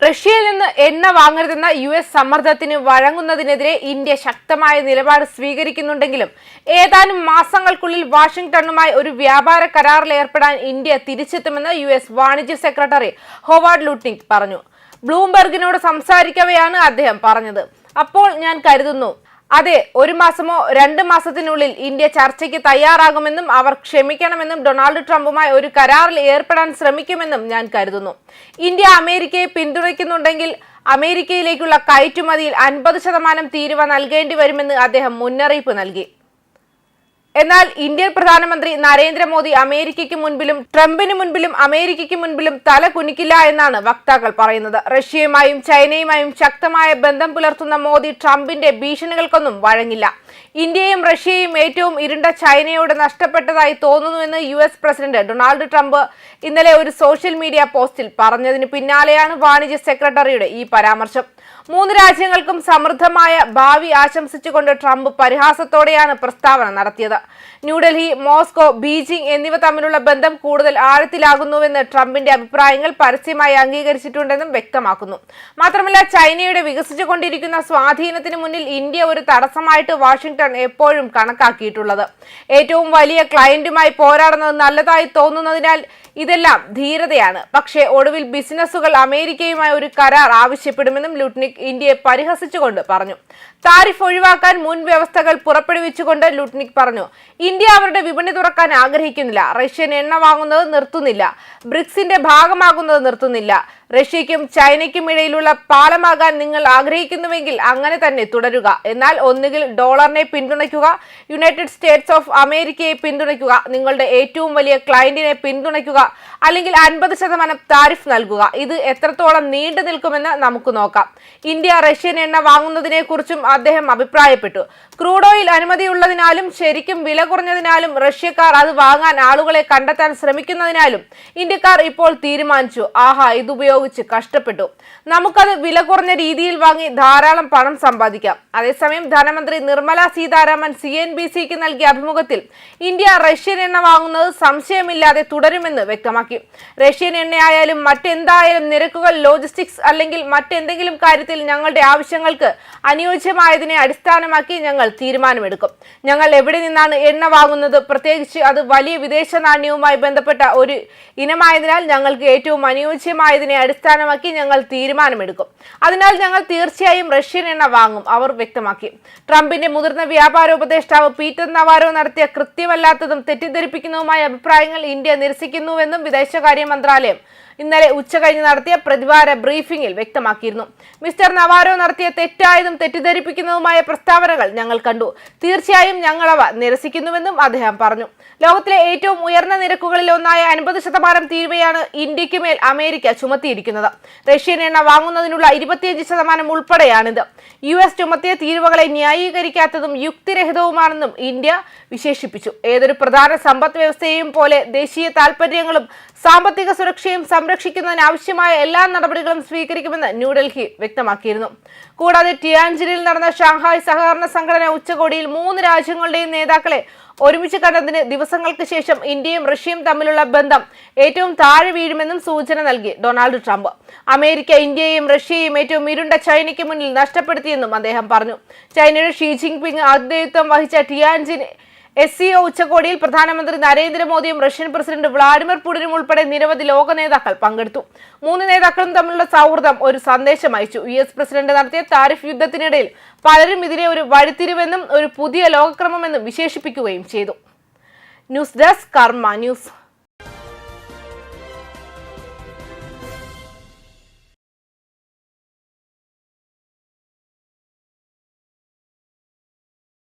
റഷ്യയിൽ നിന്ന് എണ്ണ വാങ്ങരുതെന്ന US സമ്മർദ്ദത്തിന് വഴങ്ങുന്നതിനെതിരെ ഇന്ത്യ ശക്തമായ നിലപാട് സ്വീകരിക്കുന്നുണ്ടെങ്കിലും ഏതാനും മാസങ്ങൾക്കുള്ളിൽ വാഷിംഗ്ടണുമായി ഒരു വ്യാപാര കരാറിൽ ഏർപ്പെടാൻ ഇന്ത്യ തിരിച്ചെത്തുമെന്ന് US വാണിജ്യ സെക്രട്ടറി ഹോവാർഡ് ലുട്നിക് പറഞ്ഞു. ബ്ലൂംബെർഗിനോട് സംസാരിക്കവെയാണ് അദ്ദേഹം പറഞ്ഞത്. അപ്പോൾ ഞാൻ കരുതുന്നു, അതെ, 1 മാസമോ 2 മാസത്തിനുള്ളിൽ ഇന്ത്യ ചർച്ചയ്ക്ക് തയ്യാറാകുമെന്നും അവർ ക്ഷമിക്കണമെന്നും ഡൊണാൾഡ് ട്രംപുമായി ഒരു കരാറിൽ ഏർപ്പെടാൻ ശ്രമിക്കുമെന്നും ഞാൻ കരുതുന്നു. ഇന്ത്യ അമേരിക്കയെ പിന്തുണയ്ക്കുന്നുണ്ടെങ്കിൽ അമേരിക്കയിലേക്കുള്ള കയറ്റുമതിയിൽ 50% തീരുവ നൽകേണ്ടി വരുമെന്ന് അദ്ദേഹം മുന്നറിയിപ്പ് നൽകി. എന്നാൽ ഇന്ത്യൻ പ്രധാനമന്ത്രി നരേന്ദ്രമോദി അമേരിക്കയ്ക്ക് മുൻപിലും ട്രംപിന് മുൻപിലും അമേരിക്കയ്ക്ക് മുൻപിലും തല കുനിക്കില്ല എന്നാണ് വക്താക്കൾ പറയുന്നത്. റഷ്യയുമായും ചൈനയുമായും ശക്തമായ ബന്ധം പുലർത്തുന്ന മോദി ട്രംപിന്റെ ഭീഷണികൾക്കൊന്നും വഴങ്ങില്ല. ഇന്ത്യയും റഷ്യയും ഏറ്റവും ഇരുണ്ട ചൈനയോട് നഷ്ടപ്പെട്ടതായി തോന്നുന്നുവെന്ന് US പ്രസിഡന്റ് ഡൊണാൾഡ് ട്രംപ് ഇന്നലെ ഒരു സോഷ്യൽ മീഡിയ പോസ്റ്റിൽ പറഞ്ഞതിന് പിന്നാലെയാണ് വാണിജ്യ സെക്രട്ടറിയുടെ ഈ പരാമർശം. 3 രാജ്യങ്ങൾക്കും സമൃദ്ധമായ ഭാവി ആശംസിച്ചുകൊണ്ട് ട്രംപ് പരിഹാസത്തോടെയാണ് പ്രസ്താവന നടത്തിയത്. ന്യൂഡൽഹി, മോസ്കോ, ബീജിംഗ് എന്നിവ തമ്മിലുള്ള ബന്ധം കൂടുതൽ ആഴത്തിലാകുന്നുവെന്ന് ട്രംപിന്റെ അഭിപ്രായങ്ങൾ പരസ്യമായി അംഗീകരിച്ചിട്ടുണ്ടെന്നും വ്യക്തമാക്കുന്നു. മാത്രമല്ല, ചൈനയുടെ വികസിച്ചുകൊണ്ടിരിക്കുന്ന സ്വാധീനത്തിന് മുന്നിൽ ഇന്ത്യ ഒരു തടസ്സമായിട്ട് വാഷിംഗ്ടൺ എപ്പോഴും കണക്കാക്കിയിട്ടുള്ളത്. ഏറ്റവും വലിയ ക്ലയന്റുമായി പോരാടുന്നത് നല്ലതായി തോന്നുന്നതിനാൽ ഇതെല്ലാം ധീരതയാണ്. പക്ഷേ ഒടുവിൽ ബിസിനസ്സുകൾ അമേരിക്കയുമായി ഒരു കരാർ ആവശ്യപ്പെടുമെന്നും ലുട്നിക് ഇന്ത്യയെ പരിഹസിച്ചുകൊണ്ട് പറഞ്ഞു. താരിഫ് ഒഴിവാക്കാൻ മുൻ വ്യവസ്ഥകൾ പുറപ്പെടുവിച്ചുകൊണ്ട് ലുട്നിക് പറഞ്ഞു, ഇന്ത്യ അവരുടെ വിപണി തുറക്കാൻ ആഗ്രഹിക്കുന്നില്ല. റഷ്യൻ എണ്ണ വാങ്ങുന്നത് നിർത്തുന്നില്ല. ബ്രിക്സിന്റെ ഭാഗമാകുന്നത് നിർത്തുന്നില്ല. റഷ്യയ്ക്കും ചൈനയ്ക്കും ഇടയിലുള്ള പാലമാകാൻ നിങ്ങൾ ആഗ്രഹിക്കുന്നുവെങ്കിൽ അങ്ങനെ തന്നെ തുടരുക. എന്നാൽ ഒന്നുകിൽ ഡോളറിനെ പിന്തുണയ്ക്കുക, യുണൈറ്റഡ് സ്റ്റേറ്റ്സ് ഓഫ് അമേരിക്കയെ പിന്തുണയ്ക്കുക, നിങ്ങളുടെ ഏറ്റവും വലിയ ക്ലയന്റിനെ പിന്തുണയ്ക്കുക, അല്ലെങ്കിൽ 50% താരിഫ് നൽകുക. ഇത് എത്രത്തോളം നീണ്ടു നിൽക്കുമെന്ന് നമുക്ക് നോക്കാം. ഇന്ത്യ റഷ്യൻ എണ്ണ വാങ്ങുന്നതിനെ കുറിച്ചും അദ്ദേഹം അഭിപ്രായപ്പെട്ടു. ക്രൂഡ് ഓയിൽ അനുമതിയുള്ളതിനാലും ശരിക്കും വില കുറഞ്ഞതിനാലും റഷ്യക്കാർ അത് വാങ്ങാൻ ആളുകളെ കണ്ടെത്താൻ ശ്രമിക്കുന്നതിനാലും ഇന്ത്യക്കാർ ഇപ്പോൾ തീരുമാനിച്ചു, ആഹാ, ഇതുപയോഗിച്ച് കഷ്ടപ്പെട്ടു, നമുക്കത് വില കുറഞ്ഞ രീതിയിൽ വാങ്ങി ധാരാളം പണം സമ്പാദിക്കാം. അതേസമയം ധനമന്ത്രി നിർമ്മല സീതാരാമൻ CNBCക്ക് നൽകിയ അഭിമുഖത്തിൽ ഇന്ത്യ റഷ്യൻ എണ്ണ വാങ്ങുന്നത് സംശയമില്ലാതെ തുടരുമെന്ന് വ്യക്തമാക്കി. റഷ്യൻ എണ്ണയായാലും മറ്റെന്തായാലും നിരക്കുകൾ, ലോജിസ്റ്റിക്സ് അല്ലെങ്കിൽ മറ്റെന്തെങ്കിലും കാര്യത്തിൽ ഞങ്ങളുടെ ആവശ്യങ്ങൾക്ക് അനുയോജ്യമായതിനെ അടിസ്ഥാനമാക്കി ഞങ്ങൾ തീരുമാനമെടുക്കും. ഞങ്ങൾ എവിടെ നിന്നാണ് എണ്ണ വാങ്ങുന്നത്, പ്രത്യേകിച്ച് അത് വലിയ വിദേശ നാണ്യവുമായി ബന്ധപ്പെട്ട ഒരു ഇനമായതിനാൽ ഞങ്ങൾക്ക് ഏറ്റവും അനുയോജ്യമായതിനെ അടിസ്ഥാനമാക്കി ഞങ്ങൾ തീരുമാനമെടുക്കും. അതിനാൽ ഞങ്ങൾ തീർച്ചയായും റഷ്യൻ എണ്ണ വാങ്ങും, അവർ വ്യക്തമാക്കി. ട്രംപിന്റെ മുതിർന്ന വ്യാപാര ഉപദേഷ്ടാവ് പീറ്റർ നവാരോ നടത്തിയ കൃത്യമല്ലാത്തതും തെറ്റിദ്ധരിപ്പിക്കുന്നതുമായ അഭിപ്രായങ്ങൾ ഇന്ത്യ നിരസിക്കുന്നുവെന്നും വിദേശകാര്യ മന്ത്രാലയം ഇന്നലെ ഉച്ചകഴിഞ്ഞ് നടത്തിയ പ്രതിവാര ബ്രീഫിംഗിൽ വ്യക്തമാക്കിയിരുന്നു. മിസ്റ്റർ നവാരോ നടത്തിയ തെറ്റായതും തെറ്റിദ്ധരിപ്പിക്കുന്നതുമായ പ്രസ്താവനകൾ ഞങ്ങൾ കണ്ടു. തീർച്ചയായും ഞങ്ങൾ അവ നിരസിക്കുന്നുവെന്നും അദ്ദേഹം പറഞ്ഞു. ലോകത്തിലെ ഏറ്റവും ഉയർന്ന നിരക്കുകളിൽ ഒന്നായ 50% തീരുവയാണ് ഇന്ത്യക്ക് മേൽ അമേരിക്ക ചുമത്തിയിരിക്കുന്നത്. റഷ്യൻ എണ്ണ വാങ്ങുന്നതിനുള്ള 25% ഉൾപ്പെടെയാണിത്. US ചുമത്തിയ തീരുവകളെ ന്യായീകരിക്കാത്തതും യുക്തിരഹിതവുമാണെന്നും ഇന്ത്യ വിശേഷിപ്പിച്ചു. ഏതൊരു പ്രധാന സമ്പദ് വ്യവസ്ഥയെയും പോലെ ദേശീയ താൽപര്യങ്ങളും സാമ്പത്തിക സുരക്ഷയും സംരക്ഷിക്കുന്നതിനാവശ്യമായ എല്ലാ നടപടികളും സ്വീകരിക്കുമെന്ന് ന്യൂഡൽഹി വ്യക്തമാക്കിയിരുന്നു. കൂടാതെ ടിയാൻജിനിൽ നടന്ന ഷാങ്ഹായ് സഹകരണ സംഘടന ഉച്ചകോടിയിൽ 3 രാജ്യങ്ങളുടെയും നേതാക്കളെ ഒരുമിച്ച് കണ്ടതിന് ദിവസങ്ങൾക്ക് ശേഷം ഇന്ത്യയും റഷ്യയും തമ്മിലുള്ള ബന്ധം ഏറ്റവും താഴെ വീഴുമെന്നും സൂചന നൽകി ഡൊണാൾഡ് ട്രംപ്. അമേരിക്ക ഇന്ത്യയെയും റഷ്യയെയും ഏറ്റവും ഇരുണ്ട ചൈനയ്ക്ക് മുന്നിൽ നഷ്ടപ്പെടുത്തിയെന്നും അദ്ദേഹം പറഞ്ഞു. ചൈനയുടെ ഷീ ജിൻപിങ് ആതിഥേയത്വം വഹിച്ച ടിയാൻജിൻ SCO ഉച്ചകോടിയിൽ പ്രധാനമന്ത്രി നരേന്ദ്രമോദിയും റഷ്യൻ പ്രസിഡന്റ് വ്ളാഡിമിർ പുടിനും ഉൾപ്പെടെ നിരവധി ലോക നേതാക്കൾ പങ്കെടുത്തു. 3 നേതാക്കളും തമ്മിലുള്ള സൗഹൃദം ഒരു സന്ദേശം അയച്ചു. US പ്രസിഡന്റ് നടത്തിയ താരിഫ് യുദ്ധത്തിനിടയിൽ പലരും ഇതിനെ ഒരു വഴിത്തിരിവെന്നും ഒരു പുതിയ ലോകക്രമമെന്നും വിശേഷിപ്പിക്കുകയും ചെയ്തു. ന്യൂസ് ഡെസ്ക് കർമ്മ ന്യൂസ്.